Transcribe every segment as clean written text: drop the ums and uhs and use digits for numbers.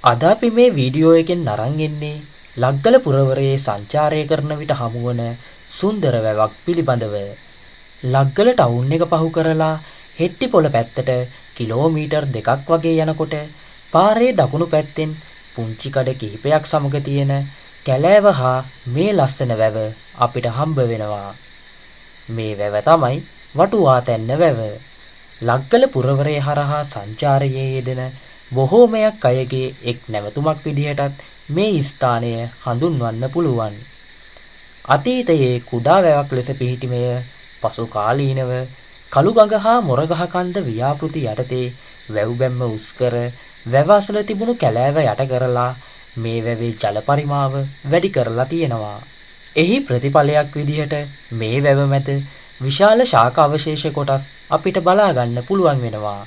අද අපි මේ වීඩියෝ එකෙන් අරන් එන්නේ ලග්ගල පුරවරයේ සංචාරය කරන විට හමුවන සුන්දර වැවක් පිළිබඳව. ලග්ගල ටවුන් එක පහු කරලා හෙට්ටිපොළ පැත්තට කිලෝමීටර් 2ක් වගේ යනකොට පාරේ දකුණු පැත්තෙන් පුංචි කඩ කිහිපයක් සමග තියෙන කැලෑව හා මේ ලස්සන වැව අපිට හම්බ වෙනවා. මේ වැව තමයි වටුවාතැන්න වැව. ලග්ගල පුරවරය හරහා සංචාරයේ යෙදෙන බොහෝමයක් අයගේ එක් නැවතුමක් විදිහටත් මේ ස්ථානය හඳුන්වන්න පුළුවන්. අතීතයේ කුඩා වැවක් ලෙස පිහිටි මෙය පසු කාලීනව කළුගඟ හා මොරගහ කන්ද ව්‍යාපෘති යටතේ වැව් බැම්ම උස් කර වැව අසල තිබුණු කැලෑව යට කරලා මේ වැවේ ජල පරිමාව වැඩි කරලා තියෙනවා. එහි ප්‍රතිඵලයක් විදිහට මේ වැව මැද විශාල ශාක අවශේෂ කොටස් අපිට බලා ගන්න පුළුවන් වෙනවා.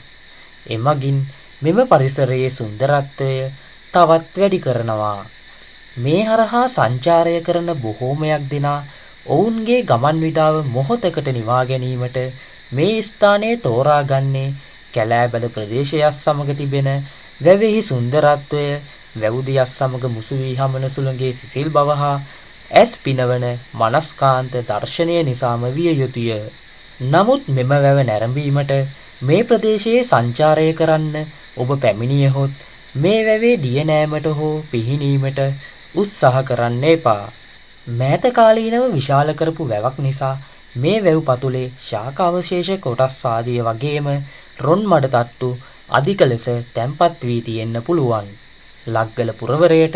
එමගින් මෙම පරිසරයේ සුන්දරත්වය තවත් වැඩි කරනවා. මේ හරහා සංචාරය කරන බොහෝමයක් දෙනා ඔවුන්ගේ ගමන් විඩාව මොහොතකට නිවා ගැනීමට මේ ස්ථානයේ තෝරාගන්නේ කැලෑබැල ප්‍රදේශයත් සමග තිබෙන වැවෙහි සුන්දරත්වය, වැවුදියත් සමග මුසු වී හමන සුළඟේ සිසිල් බව හා ඇස් පිනවන මනස්කාන්ත දර්ශනය නිසාම විය යුතුය. නමුත් මෙම වැව නැරඹීමට මේ ප්‍රදේශයේ සංචාරය කරන්න ඔබ පැමිණියහොත් මේ වැවේ දිය නෑමට හෝ පිහිනීමට උත්සාහ කරන්න එපා. මෑත කාලීනව විශාල කරපු වැවක් නිසා මේ වැව් පතුලේ ශාක අවශේෂ කොටස් ආදිය වගේම රොන් මඩ තට්ටු අධික ලෙස තැන්පත් වී තියෙන්න පුළුවන්. ලග්ගල පුරවරයට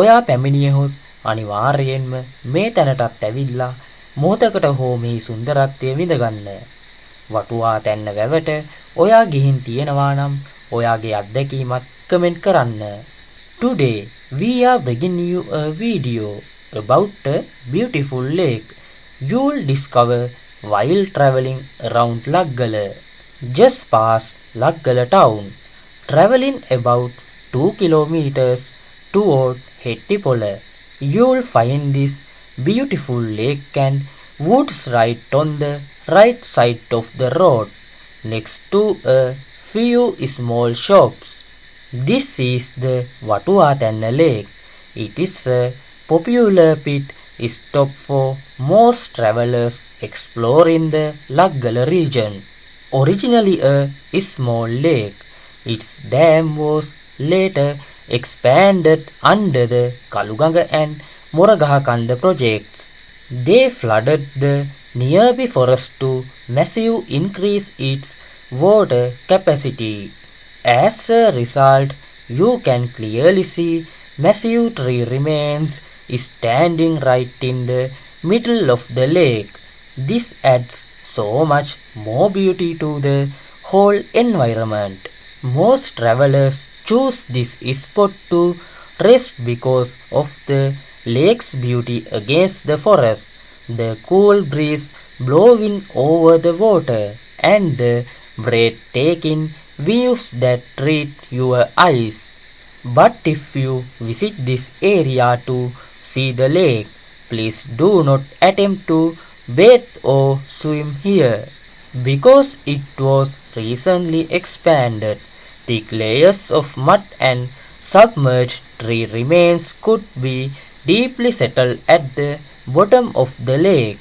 ඔයා පැමිණියහොත් අනිවාර්යයෙන්ම මේ තැනටත් ඇවිල්ලා මොහොතකට හෝ මේ සුන්දරත්වය විඳගන්න. වටුවාතැන්න වැවට ඔයා ගිහින් තියෙනවා නම් ඔයාගේ අත්දැකීමත් කමෙන්ට් කරන්න. Today we are bringing you a video about a beautiful lake you'll discover while traveling around Laggala. Just past Laggala town, traveling about 2 kilometers toward Hettipola, you'll find this beautiful lake and woods right on the right side of the road, next to a few small shops. This is the Vatuathanna lake. It is a popular pit stop for most travelers exploring the Laggala region. Originally a small lake, its dam was later expanded under the Kaluganga and Moragahakanda projects. They flooded the nearby forest to massive increase its water capacity. As a result, you can clearly see massive tree remains standing right in the middle of the lake. This adds so much more beauty to the whole environment. Most travelers choose this spot to rest because of the lake's beauty against the forest, the cool breeze blowing over the water, and the breathtaking views that treat your eyes. But if you visit this area to see the lake, please do not attempt to bathe or swim here because it was recently expanded. Thick layers of mud and submerged tree remains could be deeply settled at the bottom of the lake.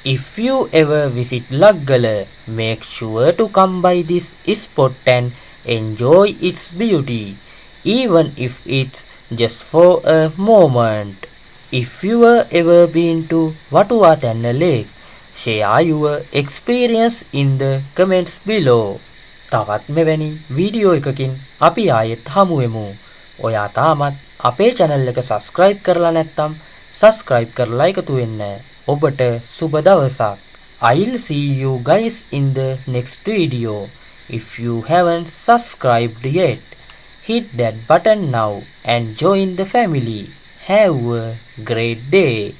If you ever visit Laggala, make sure to come by this spot and enjoy its beauty, even if it's just for a moment. If you have ever been to Vatuathanna lake, share your experience in the comments below. තවත් මෙවැනි video එකකින් අපි ආයෙත් හමු වෙමු. ඔයා තාමත් අපේ channel එක subscribe කරලා නැත්නම් subscribe කරලා එකතු වෙන්න. ඔබට සුබ දවසක්. I'll see you guys in the next video. If you haven't subscribed yet, hit that button now and join the family. Have a great day.